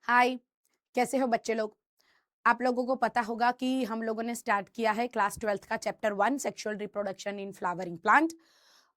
हाय, कैसे हो बच्चे लोग। आप लोगों को पता होगा कि हम लोगों ने स्टार्ट किया है क्लास 12th का chapter 1 sexual reproduction in flowering plant.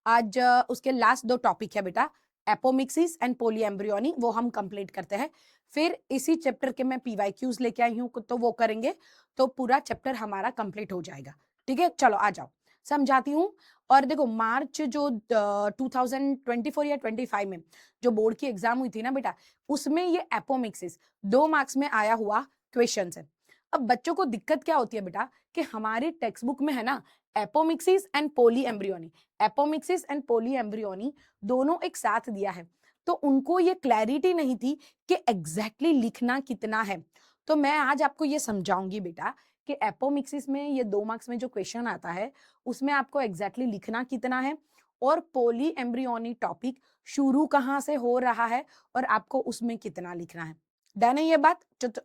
आज उसके लास्ट दो टॉपिक है बेटा, एपोमिक्सिस एंड पोलीएम्ब्रियोनी, वो हम कंप्लीट करते हैं। फिर इसी चैप्टर के मैं पीवाईक्यूज लेके आई हूँ तो वो करेंगे, तो पूरा चैप्टर हमारा कंप्लीट हो जाएगा। ठीक है, चलो आ जाओ समझाती हूँ। और देखो मार्च जो 2024 या 25 में जो बोर्ड की एग्जाम हुई थी ना बेटा, उसमें ये एपोमिक्सिस 2 मार्क्स में आया हुआ क्वेश्चन है। अब बच्चों को दिक्कत क्या होती है बेटा कि हमारे टेक्स्ट बुक में है ना एपोमिक्सिस एंड पोलीएम्ब्रियोनी, एपोमिक्सिस एंड पोलीएम्ब्रियोनी दोनों एक साथ दिया है, तो उनको ये क्लैरिटी नहीं थी कि एग्जैक्टली लिखना कितना है। तो मैं आज आपको ये समझाऊंगी बेटा कि एपोमिक्सिस में ये 2 मार्क्स में जो क्वेश्चन आता है उसमें आपको एग्जैक्टली लिखना कितना है, और पोली एम्ब्रियोनी टॉपिक शुरू कहाँ से हो रहा है और आपको उसमें कितना लिखना है। डन है ये बात।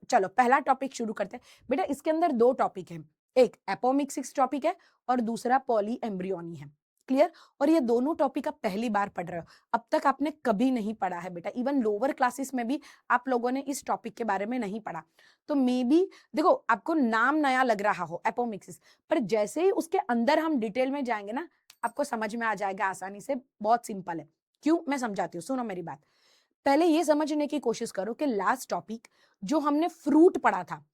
चलो पहला टॉपिक शुरू करते हैं बेटा। इसके अंदर 2 टॉपिक है, एक एपोमिक्सिस टॉपिक है और दूसरा पॉली एम्ब्रियोनी है। क्लियर। और ये दोनों टॉपिक आप पहली बार पढ़ रहे हो, अब तक आपने कभी नहीं पढ़ा है बेटा। इवन लोअर क्लासेस में भी आप लोगों ने इस टॉपिक के बारे में नहीं पढ़ा। तो मे बी देखो आपको नाम नया लग रहा हो एपोमिक्सिस, पर जैसे ही उसके अंदर हम डिटेल में जाएंगे ना आपको समझ में आ जाएगा आसानी से। बहुत सिंपल है। क्यों, मैं समझाती हूँ, सुनो मेरी बात। पहले ये समझने की कोशिश करो कि लास्ट टॉपिक जो हमने फ्रूट पढ़ा था,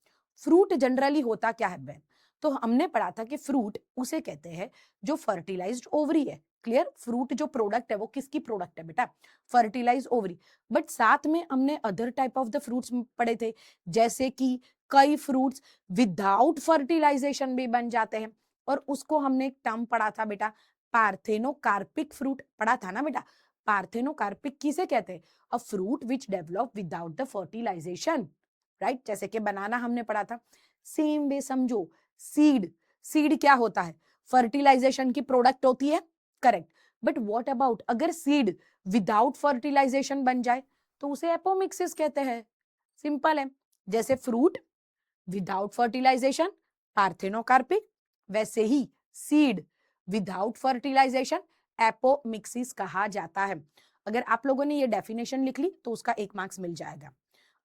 फ्रूट जनरली होता क्या है बहन। तो हमने पढ़ा था कि फ्रूट उसे कहते हैं जो फर्टिलाइज्ड ओवरी है। क्लियर। फ्रूट जो प्रोडक्ट है वो किसकी प्रोडक्ट है बेटा, फर्टिलाइज्ड ओवरी। बट साथ में हमने other type of the fruits पढ़े थे, जैसे कि कई फ्रूट्स विदाउट फर्टिलाइजेशन भी बन जाते हैं। और उसको हमने एक टर्म पढ़ा था बेटा, पार्थेनोकार्पिक फ्रूट पढ़ा था ना बेटा। पार्थेनोकार्पिक किसे कहते हैं, a fruit which develop without the fertilization. Right, जैसे कि बनाना हमने पढ़ा था। सेम वे समझो सीड, सीड क्या होता है, फर्टिलाइजेशन की प्रोडक्ट होती है। करेक्ट। बट व्हाट अबाउट अगर सीड विदाउट फर्टिलाइजेशन बन जाए तो उसे एपोमिक्सिस कहते हैं। सिंपल है। जैसे फ्रूट विदाउट फर्टिलाइजेशन पार्थेनोकार्पिक, वैसे ही सीड विदाउट फर्टिलाइजेशन एपोमिक्सिस कहा जाता है। अगर आप लोगों ने ये डेफिनेशन लिख ली तो उसका 1 मार्क्स मिल जाएगा।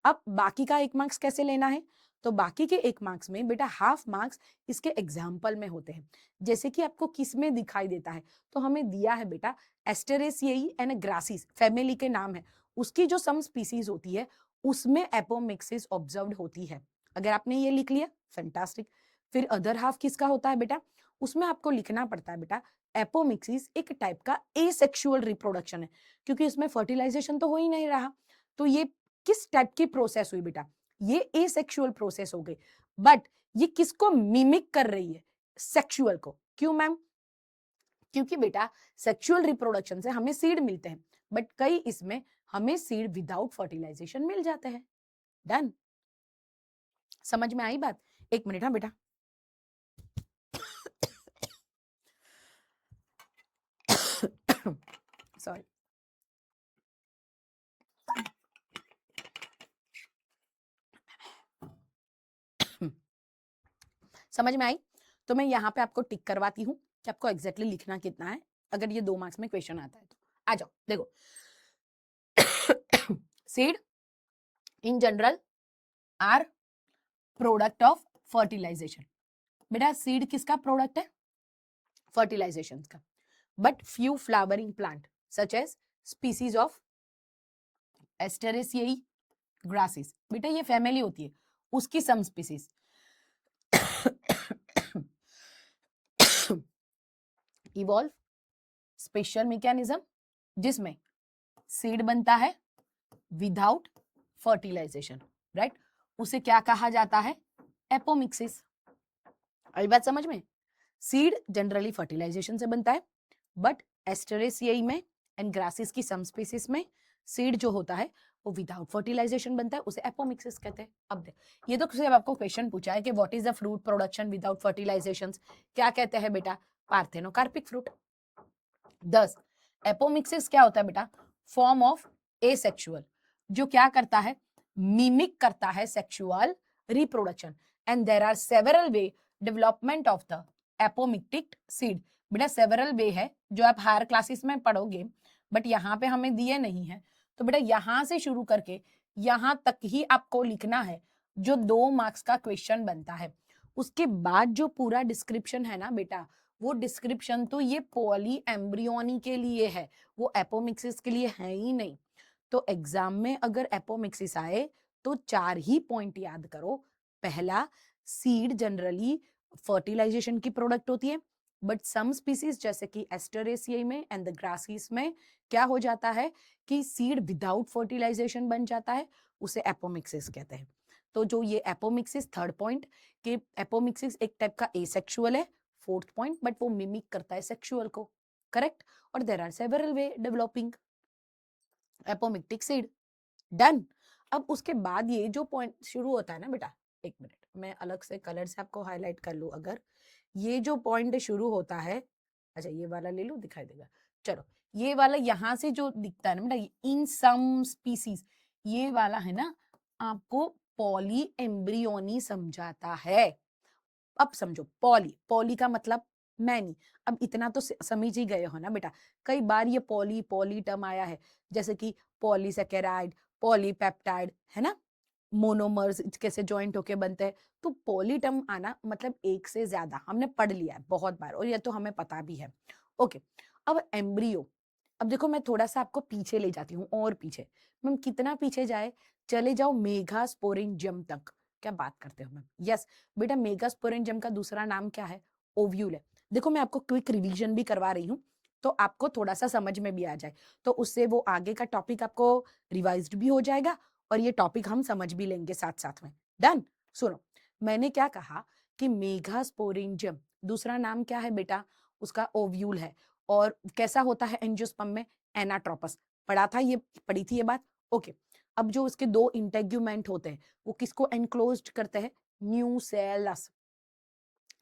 अब बाकी का 1 मार्क्स कैसे लेना है, तो बाकी के 1 मार्क्स में बेटा हाफ मार्क्स इसके एग्जाम्पल में होते हैं। जैसे कि आपको किस में दिखाई देता है, तो हमें दिया है बेटा एस्टेरेसिएई एंड ग्रासिस फैमिली के नाम है, उसकी जो सम स्पीसीज होती है उसमें एपोमिक्सिस ऑब्जर्व्ड होती है। अगर आपने ये लिख लिया फैंटास्टिक। फिर अदर हाफ किसका होता है बेटा, उसमें आपको लिखना पड़ता है बेटा एपोमिक्सिस एक टाइप का एसेक्सुअल रिप्रोडक्शन है, क्योंकि इसमें फर्टिलाइजेशन तो हो ही नहीं रहा। तो ये किस टाइप की प्रोसेस हुई बेटा, ये एसेक्सुअल प्रोसेस हो गई। बट ये किसको मिमिक कर रही है, सेक्सुअल को। क्यों मैम, क्योंकि बेटा सेक्सुअल रिप्रोडक्शन से हमें सीड मिलते हैं, बट कई इसमें हमें सीड विदाउट फर्टिलाइजेशन मिल जाते हैं। डन, समझ में आई बात। 1 मिनट हाँ बेटा। सॉरी। समझ में आई। तो मैं यहाँ पे आपको टिक करवाती हूँ कि आपको एग्जैक्टली लिखना कितना है, अगर ये 2 मार्क्स में क्वेश्चन आता है तो। आ जाओ देखो। Seed in general are product of fertilization. बेटा सीड किसका प्रोडक्ट है, फर्टिलाइजेशन का। But few flowering plant such as species of Asteraceae grasses, बेटा ये फैमिली होती है, उसकी some species evolve special mechanism जिसमें सीड बनता है विदाउट फर्टिलाइजेशन। राइट, उसे क्या कहा जाता है, एपोमिक्सिस। आई बात समझ में। सीड जनरली फर्टिलाइजेशन से बनता है, बट एस्टेरेसिएई में एंड ग्रासिस की सम स्पीसीज में सीड जो होता है वो विदाउट फर्टिलाइजेशन बनता है, उसे एपोमिक्सिस कहते हैं। अब देख, ये तो सिर्फ आपको क्वेश्चन पूछा है कि what is the fruit production without fertilization, क्या कहते हैं बेटा, पार्थेनोकार्पिक फ्रूट। 10 एपोमिक्सिस क्या होता है बेटा, फॉर्म ऑफ एसेक्सुअल, जो क्या करता है, मिमिक करता है sexual reproduction. And there are several way development of the apomictic seed. बेटा सेवरल वे है जो आप हायर क्लासेस में पढ़ोगे, बट यहाँ पे हमें दिए नहीं है। तो बेटा यहाँ से शुरू करके यहां तक ही आपको लिखना है, जो 2 मार्क्स का क्वेश्चन बनता है। उसके बाद जो पूरा डिस्क्रिप्शन है ना बेटा, वो डिस्क्रिप्शन तो ये पॉली एम्ब्रियोनी के लिए है, वो एपोमिक्सिस के लिए है ही नहीं। तो एग्जाम में अगर एपोमिक्सिस आए तो 4 ही पॉइंट याद करो। पहला, सीड जनरली फर्टिलाइजेशन की प्रोडक्ट होती है, बट सम स्पीसीज जैसे कि एस्टरेसियाई में एंड द ग्रासीज में क्या हो जाता है कि सीड विदाउट फर्टिलाइजेशन बन जाता है, उसे एपोमिक्सिस कहते हैं। तो जो ये एपोमिक्सिस, थर्ड पॉइंट कि एपोमिक्सिस एक टाइप का एसेक्सुअल है, फोर्थ पॉइंट, बट वो मिमिक करता है सेक्सुअल को, करेक्ट। और there are several way developing apomictic seed, done. अब उसके बाद ये जो पॉइंट शुरू होता है ना बेटा, एक मिनट मैं अलग से कलर से आपको हाईलाइट कर लूं, अगर ये जो पॉइंट शुरू होता है, अच्छा ये वाला ले लो, दिखाई देगा। चलो, ये वाला यहां से जो दिखता है ना बेटा, इन सम स्पीसीज, ये वाला है ना, आपको पॉली एम्ब्रियोनी समझाता है। अब समझो, पॉली, पॉली का मतलब मैनी। अब इतना तो समझ ही गए हो ना बेटा, कई बार ये पॉली पॉली टर्म आया है, जैसे कि पॉलीसेकेराइड, पॉलीपेप्टाइड, है ना, मोनोमर्स कैसे ज्वाइंट होके बनते हैं। तो पॉली टर्म आना मतलब एक से ज्यादा, हमने पढ़ लिया है बहुत बार और ये तो हमें पता भी है। ओके, अब एम्ब्रियो, अब देखो मैं थोड़ा सा आपको पीछे ले जाती हूँ, और पीछे। मैम कितना पीछे जाए, चले जाओ मेगास्पोरेंजियम तक। क्या बात करते हो मैम, यस बेटा, मेगास्पोरेंजियम का दूसरा नाम क्या है, ओव्यूल है। देखो मैं आपको क्विक रिवीजन भी करवा रही हूँ, तो आपको थोड़ा सा समझ में भी आ जाए, तो उससे वो आगे का टॉपिक आपको रिवाइज्ड भी हो जाएगा और ये टॉपिक हम समझ भी लेंगे साथ साथ में। डन। सुनो, मैंने क्या कहा कि मेगास्पोरेंजियम दूसरा नाम क्या है बेटा, उसका ओव्यूल है। और कैसा होता है एंजियोस्पर्म में, एनाट्रोपस। पढ़ा था ये, पढ़ी थी ये बात, ओके। अब जो उसके 2 इंटेग्यूमेंट होते हैं, वो किसको एनक्लोज्ड करते हैं, न्यूसेलस।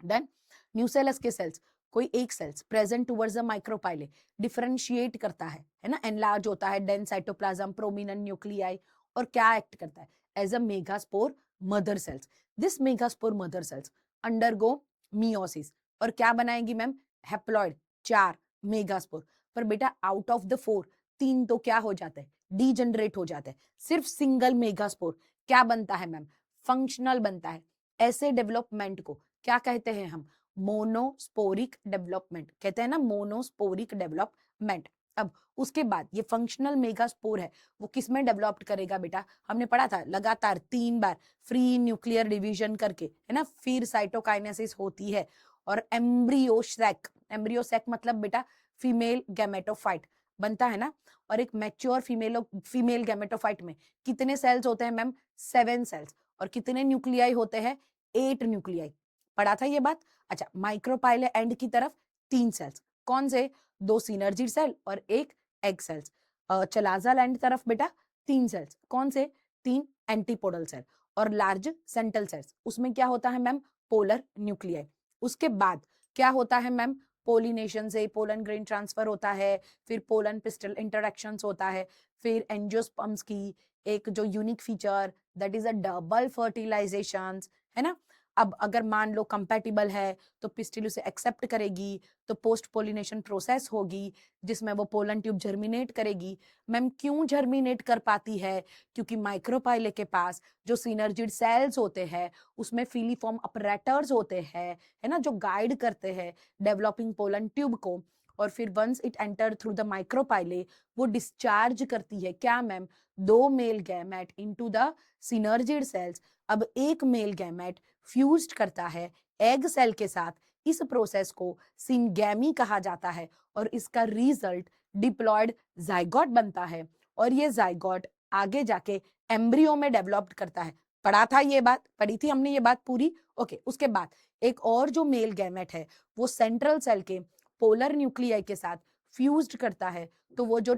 देन न्यूसेलस के सेल्स, कोई एक cells present towards the micropyle differentiate करता है ना, एनलार्ज होता है, डेंस साइटोप्लाज्म, प्रोमिनेंट न्यूक्लियाई, और क्या एक्ट करता है, as a megaspore mother cells. This megaspore mother cells undergo meiosis, और क्या बनाएगी मैम, हैप्लॉइड, 4 मेगास्पोर। पर बेटा आउट ऑफ द 4, 3 तो क्या हो जाते हैं, डीजनरेट हो जाते हैं, सिर्फ सिंगल मेगास्पोर क्या बनता है मैम, फंक्शनल बनता है। ऐसे डेवलपमेंट को क्या कहते हैं हम, मोनोस्पोरिक डेवलपमेंट कहते हैं ना, मोनोस्पोरिक डेवलपमेंट। अब उसके बाद ये फंक्शनल मेगास्पोर है, वो किसमें डेवलप करेगा बेटा, हमने पढ़ा था लगातार 3 बार, फ्री न्यूक्लियर डिवीजन करके, है ना, फिर साइटोकाइनेसिस होती है, और एम्ब्रियोसैक, एम्ब्रियोसैक मतलब बेटा फीमेल गैमेटोफाइट बनता है ना। और एक मैच्योर फीमेल गैमेटोफाइट में कितने सेल्स होते हैं मैम, 7 सेल्स, और कितने न्यूक्लियाई होते हैं, 8 न्यूक्लियाई। पढ़ा था ये बात। अच्छा, माइक्रोपाइले एंड की तरफ 3 सेल्स, कौन से, 2 सिनर्जी सेल और 1 एग सेल्स। चलाजा एंड तरफ बेटा 3 सेल्स, कौन से, 3 एंटीपोडल सेल, और लार्ज सेंट्रल सेल्स, उसमें क्या होता है मैम, पोलर न्यूक्लियाई। उसके बाद क्या होता है मैम, पोलिनेशन से पोलन ग्रेन ट्रांसफर होता है, फिर पोलन पिस्टल इंटरेक्शंस होता है, फिर एंजियोस्पर्म्स की एक जो unique feature, that is a double fertilization, है ना। अब अगर मान लो कंपैटिबल है तो पिस्टिल उसे एक्सेप्ट करेगी, तो पोस्ट पोलिनेशन प्रोसेस होगी जिसमें वो पोलन ट्यूब जर्मिनेट करेगी। मैम क्यों जर्मिनेट कर पाती है, क्योंकि माइक्रोपाइले के पास जो सिनर्जिड सेल्स होते हैं उसमें फिलीफॉर्म अपरेटर्स होते हैं, है ना, जो गाइड करते हैं डेवलपिंग पोलन ट्यूब को। और फिर once it enter through the micropyle, वो डिस्चार्ज करती है क्या ma'am, 2 male gamete into the synergid cells. अब एक मेल गैमेट फ्यूज्ड करता है एग सेल के साथ, इस प्रोसेस को सिंगैमी कहा जाता है, और इसका रिजल्ट डिप्लॉयड जाइगोट बनता है, और ये जाइगोट आगे जाके एम्ब्रियो में डेवलप करता है। पढ़ा था ये बात, पढ़ी थी हमने ये बात पूरी, ओके। उसके बाद एक और जो मेल गैमेट है वो सेंट्रल सेल के पोलर न्यूक्लियाई के साथ फ्यूज्ड करता है, तो वो जो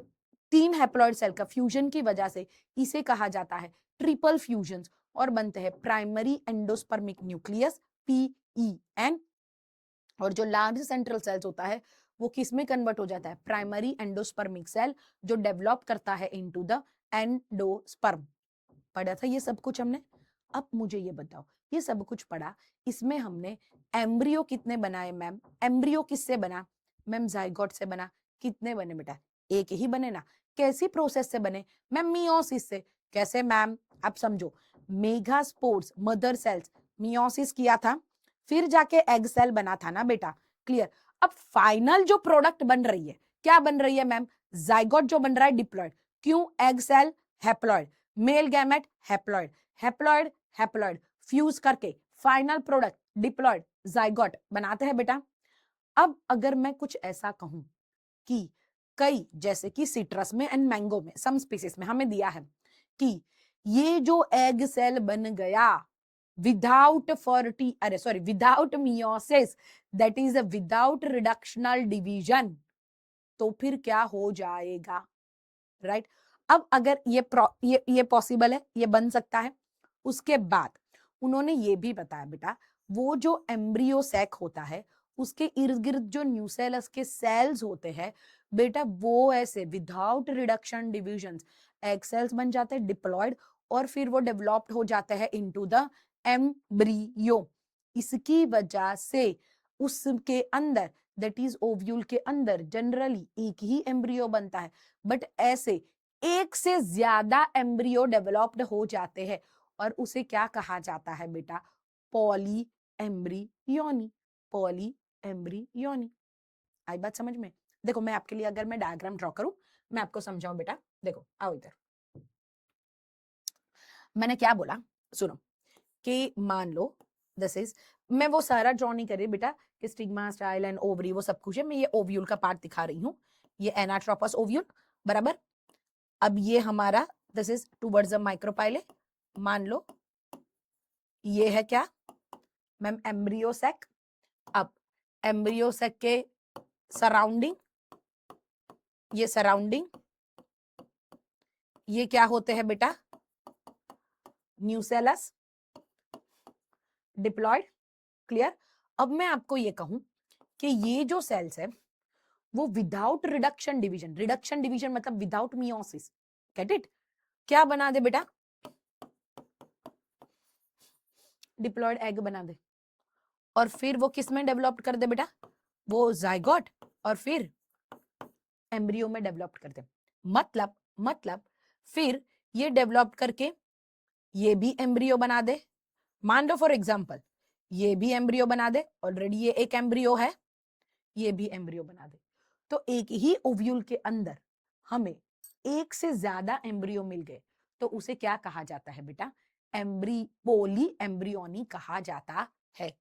3 हैप्लॉइड सेल का फ्यूजन की वजह से इसे कहा जाता है ट्रिपल फ्यूजन, और बनते हैं प्राइमरी एंडोस्पर्मिक न्यूक्लियस, PEN। और जो लार्ज सेंट्रल सेल्स होता है वो किस में कन्वर्ट हो जाता है, प्राइमरी एंडोस्पर्मिक सेल, जो डेवलप करता है इनटू द एंडोस्पर्म। पढ़ा था ये सब कुछ हमने। अब मुझे ये बताओ, ये सब कुछ पढ़ा, इसमें हमने एम्ब्रियो कितने बनाए मैम, एम्ब्रियो किससे बना मैम, जाइगोट से बना। कितने बने बेटा, एक ही बने ना। कैसी प्रोसेस से बने मैम, मियोसिस से। कैसे मैम? आप समझो, मेगास्पोर्स मदर सेल्स मियोसिस किया था, फिर जाके एग सेल बना था ना बेटा, क्लियर। अब फाइनल जो प्रोडक्ट बन रही है, क्या बन रही है मैम? जाइगोट जो बन रहा है डिप्लॉयड। क्यों? Egg cell haploid, male gamete haploid, haploid haploid fuse करके फाइनल प्रोडक्ट डिप्लॉयड जाइगोट बनाते हैं बेटा। अब अगर मैं कुछ ऐसा कहूं कि कई, जैसे कि सिट्रस में एंड मैंगो में, सम स्पीसीज में हमें दिया है कि ये जो एग सेल बन गया without without meiosis, that is without reductional division, तो फिर क्या हो जाएगा? राइट। अब अगर ये पॉसिबल है, ये बन सकता है। उसके बाद उन्होंने ये भी बताया बेटा, वो जो एम्ब्रियो सैक होता है उसके इर्द गिर्द जो न्यूसेलस के सेल्स होते हैं बेटा, वो ऐसे without reduction division egg cells बन जाते हैं डिप्लॉयड, और फिर वो डेवलप्ड हो जाते हैं इनटू द एम्ब्रियो। इसकी वजह से उसके अंदर, दैट इज ओव्यूल के अंदर, जनरली एक ही एम्ब्रियो बनता है, बट ऐसे एक से ज्यादा एम्ब्रियो डेवलप्ड हो जाते हैं, और उसे क्या कहा जाता है बेटा? Polyembryony. Polyembryony. आई बात समझ में? देखो मैं आपके लिए अगर मैं डायग्राम ड्रॉ करूं, मैं आपको समझाऊं बेटा। देखो आओ इधर, मैंने क्या बोला सुनो, कि मान लो दिस इज, मैं वो सारा ड्रॉ नहीं कर रही बेटा कि स्टिग्मा स्टाइल एंड ओवरी वो सब कुछ है, मैं ये ओव्यूल का पार्ट दिखा रही हूँ। ये एनाट्रोपस ओव्यूल बराबर। अब ये हमारा this is towards the micropyle. मान लो ये है क्या मैम? Embryo sac. अब एम्ब्रियो सैक के सराउंडिंग, ये सराउंडिंग, ये क्या होते हैं बेटा? Nucellus diploid, clear. अब मैं आपको ये कहूं कि ये जो सेल्स है वो without reduction division, reduction division मतलब विदाउट मियोसिस, गेट इट? क्या बना दे बेटा? डिप्लॉयड एग बना दे, और फिर वो किस में डेवलप कर दे बेटा? वो जाइगोट, और फिर एम्ब्रियो में डेवलप कर दे। मतलब फिर ये डेवलप करके ये भी एम्ब्रियो बना दे। मान लो फॉर एग्जांपल ये भी एम्ब्रियो बना दे, ऑलरेडी ये एक एम्ब्रियो है, ये भी एम्ब्रियो बना दे। तो एक ही ओव्यूल के अंदर हमें एक से ज्यादा एम्ब्रियो मिल गए, तो उसे क्या कहा जाता है बेटा? पॉली एम्ब्रियोनी कहा जाता है।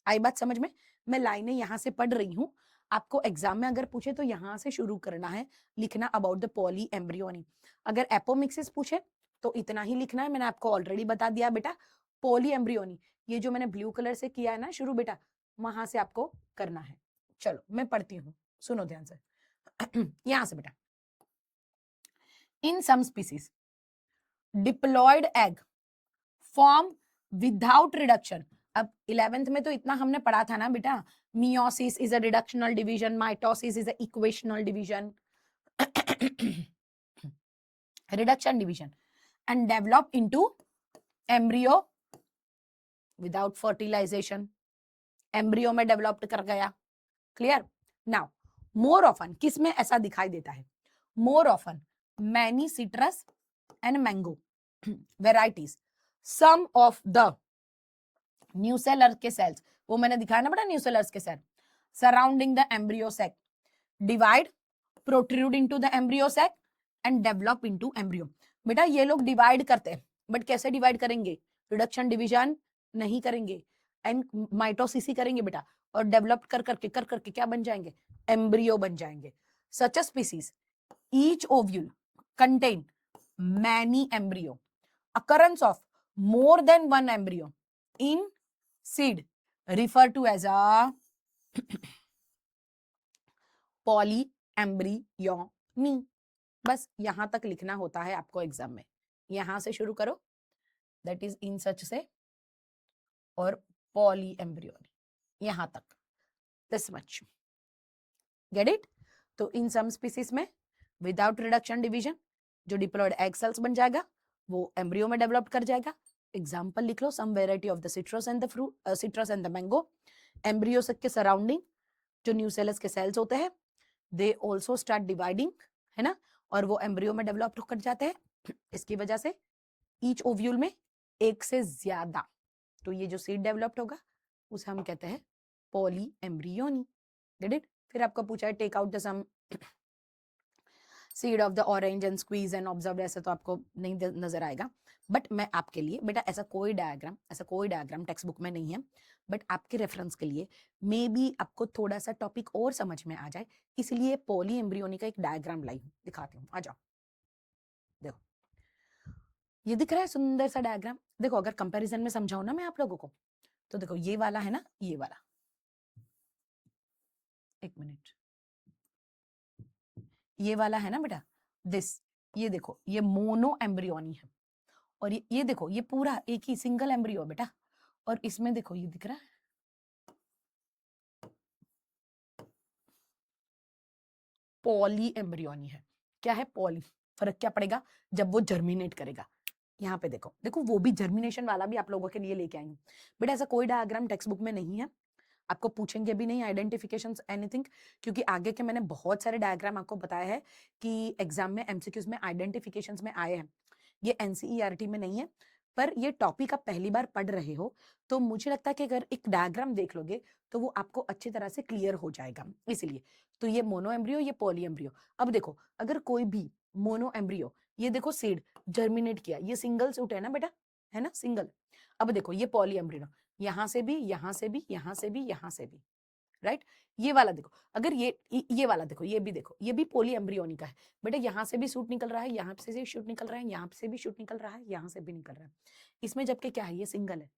आई बात समझ में? मैं लाइनें यहां से पढ़ रही हूं, आपको एग्जाम में अगर पूछे तो यहां से शुरू करना है लिखना अबाउट द पॉली एम्ब्रियोनी। अगर एपोमिक्सिस पूछे तो इतना ही लिखना है, मैंने आपको ऑलरेडी बता दिया बेटा। पॉली एम्ब्रियोनी, ये जो मैंने ब्लू कलर से किया है ना शुरू बेटा, वहां से आपको करना है। चलो मैं पढ़ती हूँ, सुनो ध्यान से। यहां से बेटा, in some species diploid egg form without reduction. अब 11th में तो इतना हमने पढ़ा था ना बेटा, meiosis is a reductional division, mitosis is a equational division, reduction division, and develop into embryo without fertilization, embryo में डेवलप्ड कर गया, क्लियर। नाउ मोर ऑफन किस में ऐसा दिखाई देता है? More often many citrus and mango varieties, some of the nucellar के सेल्स, वो मैंने दिखाया ना बेटा न्यूसेलर्स के cell surrounding the embryo sac divide, protrude into the embryo sac and develop into embryo. बेटा ये लोग डिवाइड करते हैं, बट कैसे डिवाइड करेंगे? रिडक्शन डिवीजन नहीं करेंगे, एंड माइटोसिस ही करेंगे बेटा, और डेवलप कर करके क्या बन जाएंगे? एम्ब्रियो बन जाएंगे। Such a species each ovule contain many embryo, occurrence of more than one embryo in seed referred to as a polyembryony। बस यहां तक लिखना होता है आपको एग्जाम में, यहां से शुरू करो, दैट इज इन सच से और polyembryony, यहां तक, दिस मच, गेट इट? तो इन सम स्पीसीज में विदाउट रिडक्शन डिवीजन जो डिप्लॉयड एग सेल्स बन जाएगा वो एम्ब्रियो में डेवलप कर जाएगा। एग्जाम्पल लिख लो, some variety of the citrus and the fruit, citrus and the mango, embryo के सराउंडिंग जो न्यूसेलस के सेल्स होते हैं दे ऑल्सो स्टार्ट डिवाइडिंग, है ना, और वो एम्ब्रियो में डेवलप कर जाते हैं। इसकी वजह से ईच ओव्यूल में एक से ज्यादा, तो ये जो सीड डेवलप्ड होगा उसे हम कहते हैं पॉली एम्ब्रियोनी। Get it? फिर आपको पूछा है take out the some seed of the orange and squeeze and observe, ऐसा तो आपको नहीं नजर आएगा, बट मैं आपके लिए बेटा ऐसा कोई डायग्राम टेक्स्ट बुक में नहीं है, बट आपके रेफरेंस के लिए मे बी आपको थोड़ा सा टॉपिक और समझ में आ जाए, इसलिए पॉली एम्ब्रियोनी का एक डायग्राम लाई हूं, दिखाती हूँ, आ जाओ। देखो ये दिख रहा है सुंदर सा डायग्राम। देखो अगर कंपैरिजन में समझाऊं ना मैं आप लोगों को, तो देखो ये वाला है ना, ये वाला, एक मिनट, ये वाला है ना बेटा दिस, ये देखो ये मोनो एम्ब्रियोनी है, और ये देखो ये पूरा एक ही सिंगल एम्ब्रियो बेटा, और इसमें देखो ये दिख रहा है पॉली एम्ब्रियोनी है। क्या है? पॉली। फर्क क्या पड़ेगा जब वो जर्मिनेट करेगा। यहाँ पे देखो, देखो वो भी जर्मिनेशन वाला भी आप लोगों के लिए लेके आई हूँ बेटा, ऐसा कोई डायग्राम टेक्स्ट बुक में नहीं है, आपको पूछेंगे भी नहीं आइडेंटिफिकेशन एनीथिंग, क्योंकि आगे के मैंने बहुत सारे डायग्राम आपको बताया है कि एग्जाम में एमसीक्यूज में आइडेंटिफिकेशंस में आए हैं, ये एनसीईआरटी में नहीं है, पर ये टॉपिक आप पहली बार पढ़ रहे हो, तो मुझे लगता है कि अगर एक डायग्राम देख लोगे तो वो आपको अच्छी तरह से क्लियर हो जाएगा, इसलिए। तो ये मोनो एम्ब्रियो, ये पॉली एम्ब्रियो। अब देखो अगर कोई भी मोनो एम्ब्रियो, ये देखो सीड जर्मिनेट किया, ये सिंगल सूट है ना बेटा, है ना सिंगल। अब देखो ये पॉली एम्ब्रियो, यहां से भी, यहां से भी, यहां से भी, यहां से भी, राइट। ये वाला देखो, अगर ये वाला देखो, ये भी देखो, ये भी पॉली एम्ब्रियोनी का है बेटा, यहाँ से भी शूट निकल रहा है, यहाँ से शूट निकल रहा है, यहाँ से भी शूट निकल रहा है, यहाँ से भी निकल रहा है। इसमें जबकि क्या है, ये सिंगल है,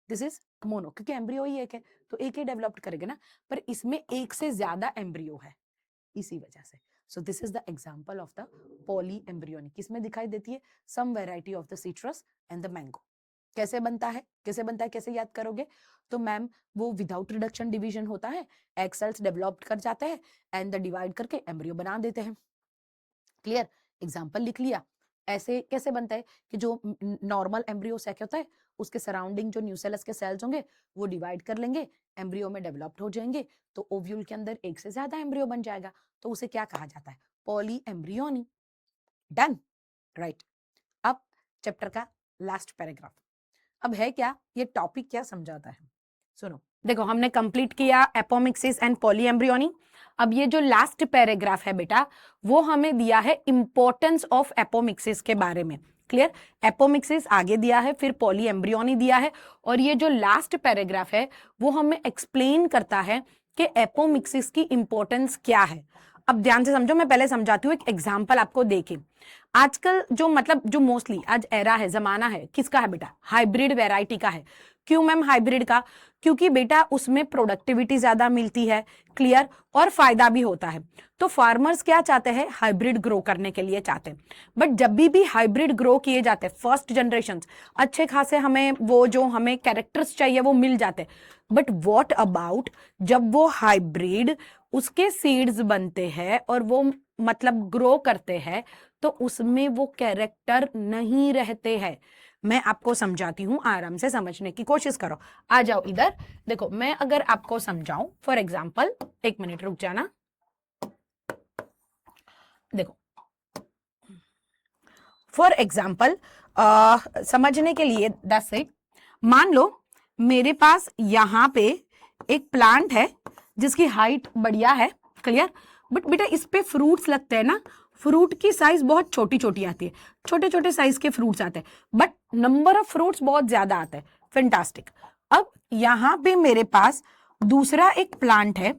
दिस इज मोनो, क्योंकि एम्ब्रियो ही एक है तो एक ही डेवलप्ड करेगा ना, पर इसमें एक से ज्यादा एम्ब्रियो है, इसी वजह से। So this is the example of the polyembryony. किसमें दिखाई देती है? Some variety of the citrus and the mango. कैसे बनता है, कैसे बनता है, कैसे याद करोगे? तो मैम वो विदाउट रिडक्शन डिवीजन होता है, एग सेल्स डेवलप्ड कर जाते हैं एंड द डिवाइड करके एम्ब्रियो बना देते हैं। क्लियर? एग्जाम्पल लिख लिया। ऐसे कैसे बनता है कि जो नॉर्मल एम्ब्रियो सैक होता है उसके सराउंडिंग जो न्यूसेलस के सेल्स होंगे वो डिवाइड कर लेंगे, एम्ब्रियो में डेवलप्ड हो जाएंगे, तो ओव्यूल के अंदर एक से ज्यादा एम्ब्रियो बन जाएगा, तो उसे क्या कहा जाता है? Poly embryony. Done, right. अब चैप्टर का लास्ट पैराग्राफ, अब है क्या, ये टॉपिक क्या समझाता है, सुनो। देखो हमने कंप्लीट किया एपोमिक्सिस एंड पॉलीएम्ब्रियोनी। अब ये जो लास्ट पैराग्राफ है बेटा, वो हमें दिया है इंपॉर्टेंस ऑफ एपोमिक्सिस के बारे में। क्लियर? एपोमिक्सिस आगे दिया है, फिर पॉलीएम्ब्रियोनी दिया है, और ये जो लास्ट पैराग्राफ है वो हमें एक्सप्लेन करता है कि एपोमिक्सिस की इंपॉर्टेंस क्या है। अब ध्यान से समझो, मैं पहले समझाती हूँ, एक एग्जाम्पल आपको देके। आजकल जो मतलब जो मोस्टली आज एरा है, जमाना है, किसका है बेटा? हाइब्रिड वैरायटी का है। क्यों मैम हाइब्रिड का? क्योंकि बेटा उसमें प्रोडक्टिविटी ज्यादा मिलती है, क्लियर, और फायदा भी होता है। तो फार्मर्स क्या चाहते हैं? हाइब्रिड ग्रो करने के लिए चाहते हैं। बट जब भी हाइब्रिड ग्रो किए जाते हैं, फर्स्ट जनरेशन अच्छे खासे हमें वो जो हमें कैरेक्टर्स चाहिए वो मिल जाते हैं। बट व्हाट अबाउट जब वो हाइब्रिड उसके सीड्स बनते हैं और वो मतलब ग्रो करते हैं, तो उसमें वो कैरेक्टर नहीं रहते हैं। मैं आपको समझाती हूं, आराम से समझने की कोशिश करो। आ जाओ इधर, देखो मैं अगर आपको समझाऊं, फॉर एग्जाम्पल, एक मिनट रुक जाना, देखो फॉर एग्जाम्पल समझने के लिए 10 से, मान लो मेरे पास यहां पे एक प्लांट है जिसकी हाइट बढ़िया है, क्लियर, बट बेटा इस पे फ्रूट्स लगते हैं ना, फ्रूट की साइज बहुत छोटी छोटी आती है, छोटे छोटे साइज के फ्रूट्स आते हैं, बट नंबर ऑफ फ्रूट्स बहुत ज्यादा आते हैं, फैंटास्टिक। अब यहां पे मेरे पास दूसरा एक प्लांट है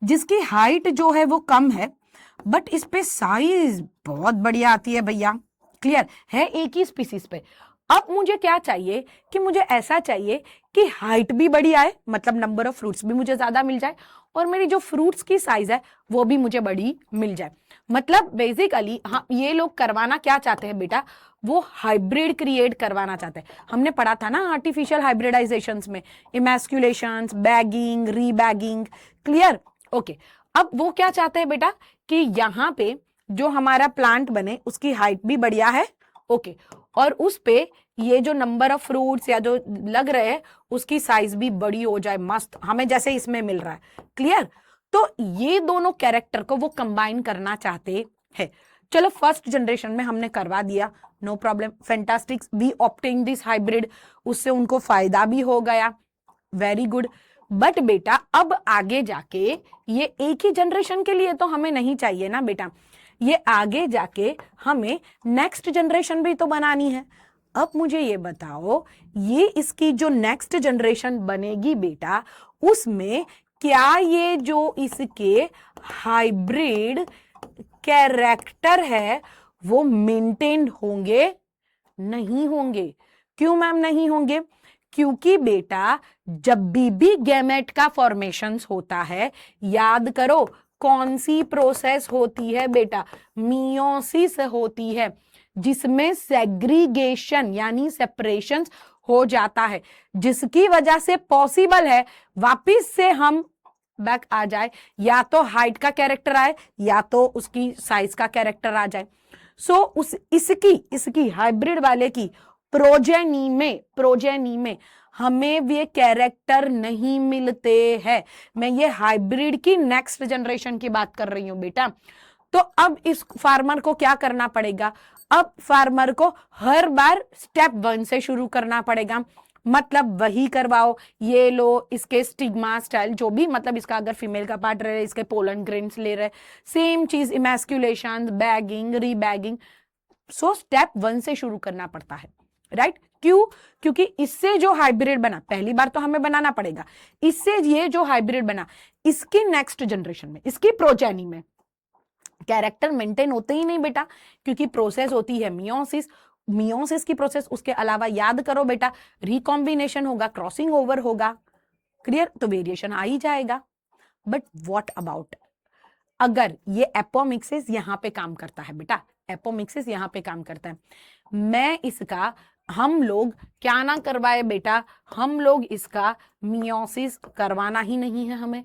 जिसकी हाइट जो है वो कम है, बट इस पे साइज बहुत बढ़िया आती है भैया, क्लियर है, एक ही स्पीसीज पे। अब मुझे क्या चाहिए कि मुझे ऐसा चाहिए कि हाइट भी बड़ी आए, मतलब नंबर ऑफ फ्रूट्स भी मुझे ज्यादा मिल जाए, और मेरी जो फ्रूट्स की साइज है वो भी मुझे बड़ी मिल जाए। मतलब बेसिकली हाँ, ये लोग करवाना क्या चाहते हैं बेटा? वो हाइब्रिड क्रिएट करवाना चाहते हैं। हमने पढ़ा था ना आर्टिफिशियल हाइब्रिडाइजेशंस में, इमैस्कुलेशंस, बैगिंग, रीबैगिंग, क्लियर, ओके। अब वो क्या चाहते हैं बेटा कि यहाँ पे जो हमारा प्लांट बने उसकी हाइट भी बढ़िया है, ओके, और उस पे ये जो नंबर ऑफ फ्रूट्स या जो लग रहे हैं उसकी साइज भी बड़ी हो जाए, मस्त, हमें जैसे इसमें मिल रहा है, क्लियर। तो ये दोनों कैरेक्टर को वो कंबाइन करना चाहते हैं। चलो फर्स्ट जनरेशन में हमने करवा दिया, no problem, fantastic, we obtain this hybrid, उससे उनको फायदा भी हो गया, वेरी गुड। बट बेटा अब आगे जाके ये एक ही जनरेशन के लिए तो हमें नहीं चाहिए ना बेटा, ये आगे जाके हमें नेक्स्ट जनरेशन भी तो बनानी है। अब मुझे ये बताओ, ये इसकी जो नेक्स्ट जनरेशन बनेगी बेटा, उसमें क्या ये जो इसके हाइब्रिड कैरेक्टर है वो मेंटेन होंगे? नहीं होंगे। क्यों मैम नहीं होंगे? क्योंकि बेटा जब भी गैमेट का फॉर्मेशन होता है, याद करो कौन सी प्रोसेस होती है बेटा? मियोसिस होती है, जिसमें सेग्रीगेशन यानी सेपरेशन हो जाता है, जिसकी वजह से पॉसिबल है वापिस से हम बैक आ जाए, या तो हाइट का कैरेक्टर आए या तो उसकी साइज का कैरेक्टर आ जाए। सो इसकी हाइब्रिड वाले की प्रोजेनी में हमें ये कैरेक्टर नहीं मिलते हैं। मैं ये हाइब्रिड की नेक्स्ट जनरेशन की बात कर रही हूं बेटा। तो अब इस फार्मर को क्या करना पड़ेगा? अब फार्मर को हर बार स्टेप 1 से शुरू करना पड़ेगा, मतलब वही करवाओ, ये लो इसके स्टिग्मा स्टाइल जो भी, मतलब इसका अगर फीमेल का पार्ट रहे, इसके पोलन ग्रेन्स ले रहे, सेम चीज इमैस्कुलेशन, बैगिंग, रीबैगिंग। सो स्टेप 1 से शुरू करना पड़ता है, राइट? क्यों? क्योंकि इससे जो हाइब्रिड बना, पहली बार तो हमें बनाना पड़ेगा, इससे ये जो हाइब्रिड बना, इसकी नेक्स्ट जनरेशन में, इसकी प्रोजेनी में कैरेक्टर मेंटेन होते ही नहीं बेटा, क्योंकि प्रोसेस होती है मियोसिस की प्रोसेस। उसके अलावा याद करो बेटा, रिकॉम्बिनेशन होगा, क्रॉसिंग ओवर होगा, क्लियर? तो वेरिएशन आ ही जाएगा। बट व्हाट अबाउट अगर ये एपोमिक्सिस यहां पे काम करता है बेटा, एपोमिक्सिस यहां पे काम करता है, मैं इसका, हम लोग क्या ना करवाए बेटा, हम लोग इसका मियोसिस करवाना ही नहीं है हमें,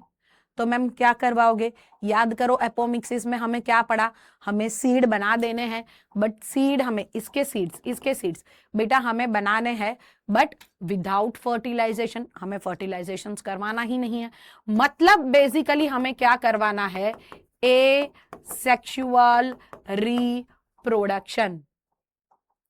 तो मैम क्या करवाओगे? याद करो एपोमिक्सिस में हमें क्या पढ़ा, हमें सीड बना देने हैं, बट सीड हमें इसके सीड्स बेटा हमें बनाने हैं, बट विदाउट फर्टिलाइजेशन, हमें फर्टिलाइजेशन करवाना ही नहीं है। मतलब बेसिकली हमें क्या करवाना है? ए सेक्सुअल रिप्रोडक्शन,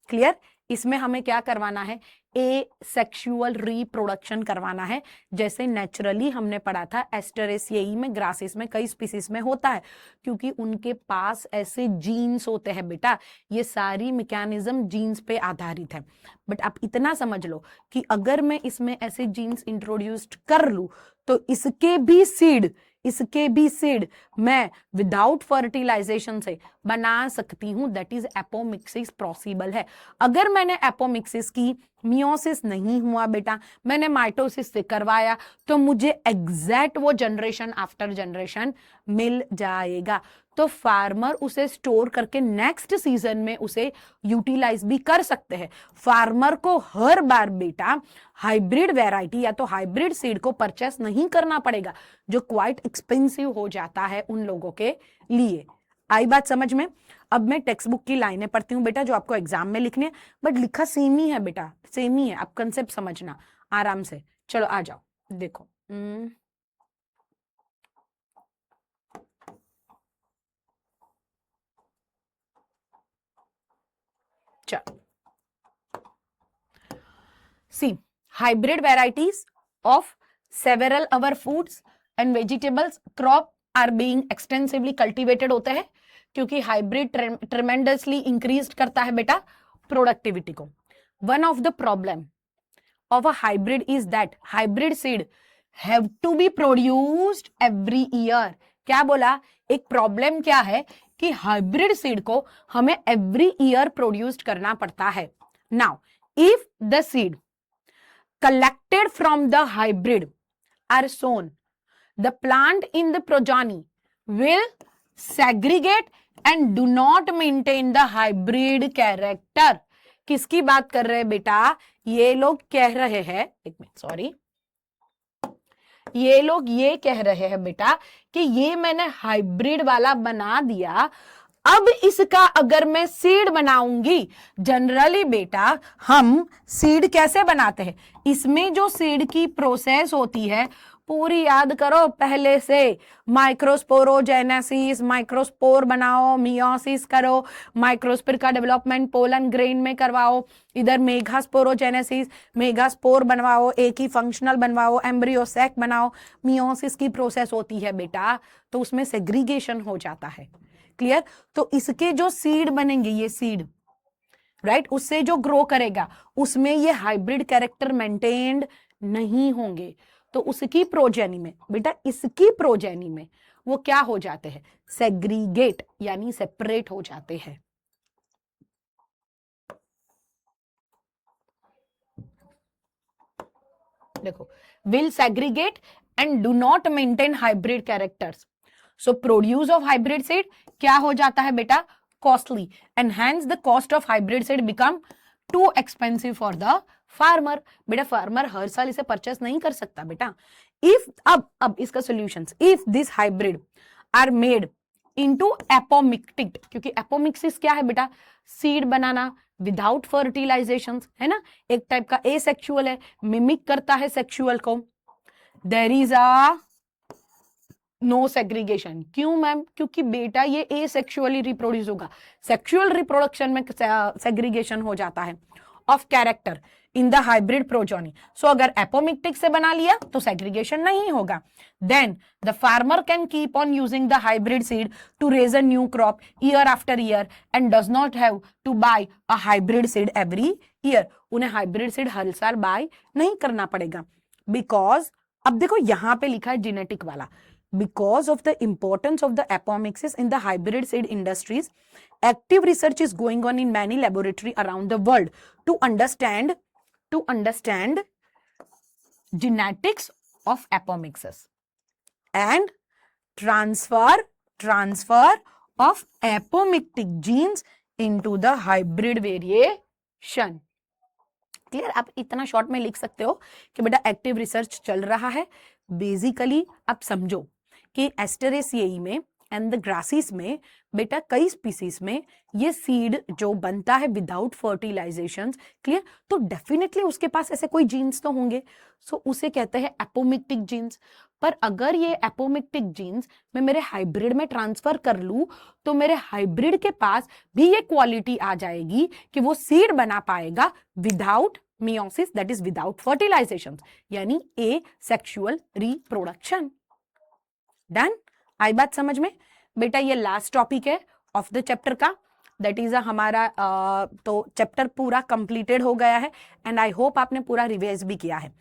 क्लियर? इसमें हमें क्या करवाना है? ए सेक्सुअल रिप्रोडक्शन करवाना है, जैसे नेचुरली हमने पढ़ा था एस्टरेसियाई में, ग्रासेस में, कई स्पीसीज में होता है, क्योंकि उनके पास ऐसे जीन्स होते हैं बेटा, ये सारी मैकेनिज्म जीन्स पे आधारित है। बट आप इतना समझ लो कि अगर मैं इसमें ऐसे जीन्स इंट्रोड्यूस्ड कर लूं तो इसके भी सीड मैं विदाउट फर्टिलाइजेशन से बना सकती हूं, दैट इज एपोमिक्सिस पॉसिबल है। अगर मैंने एपोमिक्सिस की, मियोसिस नहीं हुआ बेटा, मैंने माइटोसिस से करवाया, तो मुझे एग्जैक्ट वो जनरेशन आफ्टर जनरेशन मिल जाएगा। तो फार्मर उसे स्टोर करके नेक्स्ट सीजन में उसे यूटिलाइज भी कर सकते हैं। फार्मर को हर बार बेटा हाइब्रिड वैरायटी या तो हाइब्रिड सीड को परचेस नहीं करना पड़ेगा, जो क्वाइट एक्सपेंसिव हो जाता है उन लोगों के लिए। आई बात समझ में? अब मैं टेक्स्ट बुक की लाइनें पढ़ती हूँ बेटा, जो आपको एग्जाम में लिखनी है, बट लिखा सेम ही है बेटा, सेम ही है, आप कंसेप्ट समझना आराम से। चलो आ जाओ, देखो चलो, सी hybrid varieties of several our foods and vegetables crop are being extensively cultivated होते हैं, क्योंकि हाइब्रिड ट्रेमेंडसली इंक्रीज करता है बेटा प्रोडक्टिविटी को। One of the problem of a hybrid is that hybrid seed have to be produced every year. क्या बोला? एक प्रॉब्लम क्या है कि हाइब्रिड सीड को हमें एवरी ईयर प्रोड्यूस्ड करना पड़ता है। Now if the seed collected from the hybrid are sown, the plant in the progeny will segregate and do not maintain the hybrid character। किसकी बात कर रहे हैं बेटा? ये लोग कह रहे हैं, एक मिनट सॉरी, ये लोग ये कह रहे हैं बेटा कि ये मैंने हाइब्रिड वाला बना दिया, अब इसका अगर मैं सीड बनाऊंगी, जनरली बेटा हम सीड कैसे बनाते हैं, इसमें जो सीड की प्रोसेस होती है पूरी याद करो पहले से। माइक्रोस्पोरोजेनेसिस, माइक्रोस्पोर बनाओ, मियोसिस करो, माइक्रोस्पोर का डेवलपमेंट पोलन ग्रेन में करवाओ, इधर मेगास्पोरोजेनेसिस, मेगास्पोर बनवाओ, एक ही फंक्शनल बनवाओ, एम्ब्रियो सैक बनाओ, मियोसिस की प्रोसेस होती है बेटा, तो उसमें सेग्रीगेशन हो जाता है। क्लियर? तो इसके जो सीड बनेंगे, ये सीड राइट, उससे जो ग्रो करेगा उसमें ये हाइब्रिड कैरेक्टर मेंटेन्ड नहीं होंगे, तो उसकी प्रोजेनी में बेटा, इसकी प्रोजेनी में वो क्या हो जाते हैं? सेग्रीगेट, यानी सेपरेट हो जाते हैं। देखो, will segregate and do not maintain hybrid characters. So produce of hybrid seed क्या हो जाता है बेटा? Costly, and hence the cost of hybrid seed become too expensive for the farmer. बेटा farmer हर साल इसे purchase नहीं कर सकता बेटा। If अब इसका solutions, if this hybrid are made into apomictic, क्योंकि apomixis क्या है बेटा? सीड बनाना विदाउट फर्टिलाइजेशन, है ना, एक टाइप का एसेक्सुअल है, मिमिक करता है सेक्सुअल को। There is a no segregation. क्यों मैम? क्योंकि बेटा ये एसेक्सुअली रिप्रोड्यूस होगा, सेक्सुअल रिप्रोडक्शन में सेग्रीगेशन हो जाता है of character in the hybrid progeny. So अगर एपोमिक्टिक से बना लिया तो सेग्रीगेशन नहीं होगा। Then the farmer can keep on using the hybrid seed to raise a new crop year after year and does not have to buy a hybrid seed every year. उन्हें hybrid seed हर साल bye नहीं करना पड़ेगा, because अब देखो यहां पे लिखा है जेनेटिक वाला, because of the importance of the apomixis in the hybrid seed industries, active research is going on in many laboratories around the world to understand genetics of apomixis and transfer of apomictic genes into the hybrid variation. Clear? आप इतना short में लिख सकते हो कि बेटा active research चल रहा है। बेसिकली आप समझो कि एस्टेरेसियाई में एंड द ग्रासिस में बेटा कई स्पीसीज में ये सीड जो बनता है विदाउट फर्टिलाइजेशन, क्लियर, तो डेफिनेटली उसके पास ऐसे कोई जीन्स तो होंगे, सो उसे कहते हैं एपोमिक्टिक जीन्स। पर अगर ये एपोमिक्टिक जीन्स मैं मेरे हाइब्रिड में ट्रांसफर कर लूं तो मेरे हाइब्रिड के पास भी ये क्वालिटी आ जाएगी कि वो सीड बना पाएगा without meiosis, that is without fertilization, यानी ए सेक्सुअल रिप्रोडक्शन। डन? आई बात समझ में? बेटा ये लास्ट टॉपिक है ऑफ द चैप्टर का, दैट इज हमारा तो चैप्टर पूरा कंप्लीटेड हो गया है एंड आई होप आपने पूरा रिवाइज भी किया है।